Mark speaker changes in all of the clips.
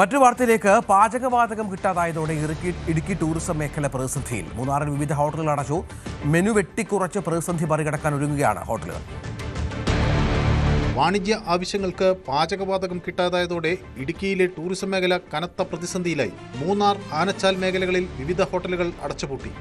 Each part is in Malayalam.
Speaker 1: മറ്റു വാർത്തയിലേക്ക് പാചകവാതകം കിട്ടാതായതോടെ ഇടുക്കി ടൂറിസം മേഖല പ്രതിസന്ധിയിൽ. മൂന്നാറിൽ വിവിധ ഹോട്ടലുകൾ അടച്ചു. മെനു വെട്ടിക്കുറച്ച് പ്രതിസന്ധി മറികടക്കാൻ ഒരുങ്ങുകയാണ് ഹോട്ടലുകൾ.
Speaker 2: വാണിജ്യ ആവശ്യങ്ങൾക്ക് പാചകവാതകം കിട്ടാതായതോടെ ഇടുക്കിയിലെ ടൂറിസം മേഖല കനത്ത പ്രതിസന്ധിയിലായി. മൂന്നാർ, ആനച്ചാൽ മേഖലകളിൽ വിവിധ ഹോട്ടലുകൾ അടച്ചുപൂട്ടി.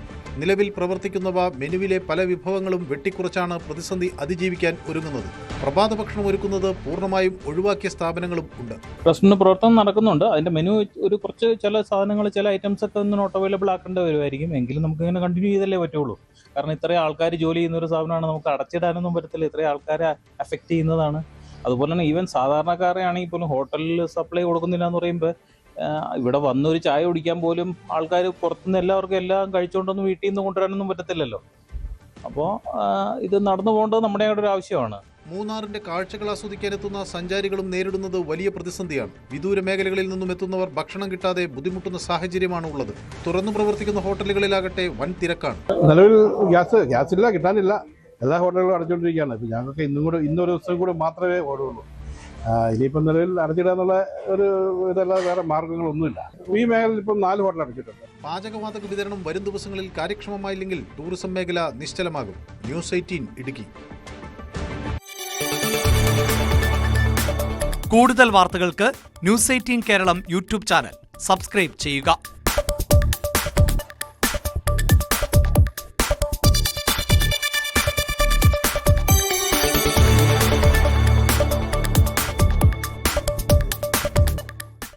Speaker 2: നിലവിൽ പ്രവർത്തിക്കുന്നവ മെനുവിലെ പല വിഭവങ്ങളും വെട്ടിക്കുറച്ചാണ് പ്രതിസന്ധി അതിജീവിക്കാൻ ഒരുങ്ങുന്നത്. പ്രഭാത ഭക്ഷണം ഒരുക്കുന്നത് പൂർണ്ണമായും ഒഴിവാക്കിയ സ്ഥാപനങ്ങളും ഉണ്ട്.
Speaker 3: റെസ്റ്റോറന്റ് പ്രവർത്തനം നടക്കുന്നുണ്ട്. അതിന്റെ മെനു ഒരു കുറച്ച് ചില സാധനങ്ങൾ, ചില ഐറ്റംസ് ഒക്കെ ഒന്ന് നോട്ട് അവൈലബിൾ ആക്കേണ്ടി വരുമായിരിക്കും. എങ്കിലും നമുക്ക് ഇങ്ങനെ കണ്ടിന്യൂ ചെയ്തല്ലേ പറ്റുള്ളൂ. കാരണം ഇത്രയും ആൾക്കാർ ജോലി ചെയ്യുന്ന ഒരു സ്ഥാപനമാണ്. നമുക്ക് അടച്ചിടാനൊന്നും പറ്റത്തില്ല. ഇത്രയും ആൾക്കാരെ അഫക്റ്റ് ചെയ്യുന്നതാണ്. അതുപോലെ തന്നെ ഈവൻ സാധാരണക്കാരെ ആണെങ്കിൽ പോലും ഹോട്ടലിൽ സപ്ലൈ കൊടുക്കുന്നില്ല എന്ന് പറയുമ്പോൾ ഇവിടെ വന്നൊരു ചായ കുടിക്കാൻ പോലും ആൾക്കാർ പുറത്തുനിന്ന് എല്ലാവർക്കും എല്ലാം കഴിച്ചുകൊണ്ടൊന്നും വീട്ടിൽ നിന്ന് കൊണ്ടുവരാനൊന്നും പറ്റത്തില്ലല്ലോ. അപ്പോൾ ഇത് നടന്നു പോകേണ്ടത് നമ്മുടെ ഒരു ആവശ്യമാണ്.
Speaker 2: മൂന്നാറിന്റെ കാഴ്ചകൾ ആസ്വദിക്കാനെത്തുന്ന സഞ്ചാരികളും നേരിടുന്നത് വലിയ പ്രതിസന്ധിയാണ്. വിദൂര മേഖലകളിൽ നിന്നും എത്തുന്നവർ ഭക്ഷണം കിട്ടാതെ ബുദ്ധിമുട്ടുന്ന സാഹചര്യമാണ് ഉള്ളത്. തുറന്നു പ്രവർത്തിക്കുന്ന ഹോട്ടലുകളിലാകട്ടെ വൻ തിരക്കാണ്.
Speaker 4: നിലവിൽ ഗ്യാസില്ല, കിട്ടാനില്ല. എല്ലാ ഹോട്ടലുകളും അടച്ചുകൊണ്ടിരിക്കുകയാണ്. ഇപ്പം ഞങ്ങൾക്ക് ഇന്നൊരു ദിവസം കൂടെ മാത്രമേ ഓടുള്ളൂ. ഇനിയിപ്പം നിലവിൽ അടച്ചിടാന്നുള്ള ഒരു ഇതല്ലാതെ വേറെ മാർഗങ്ങളൊന്നുമില്ല. ഈ മേഖലയിൽ ഇപ്പം 4 ഹോട്ടൽ അടച്ചിട്ടുണ്ട്.
Speaker 2: പാചകവാതക വിതരണം വരും ദിവസങ്ങളിൽ കാര്യക്ഷമമായില്ലെങ്കിൽ ടൂറിസം മേഖല നിശ്ചലമാകും. ന്യൂസ് 18 ഇടുക്കി.
Speaker 5: കൂടുതൽ വാർത്തകൾക്ക് news 18 Keralam YouTube channel subscribe ചെയ്യുക.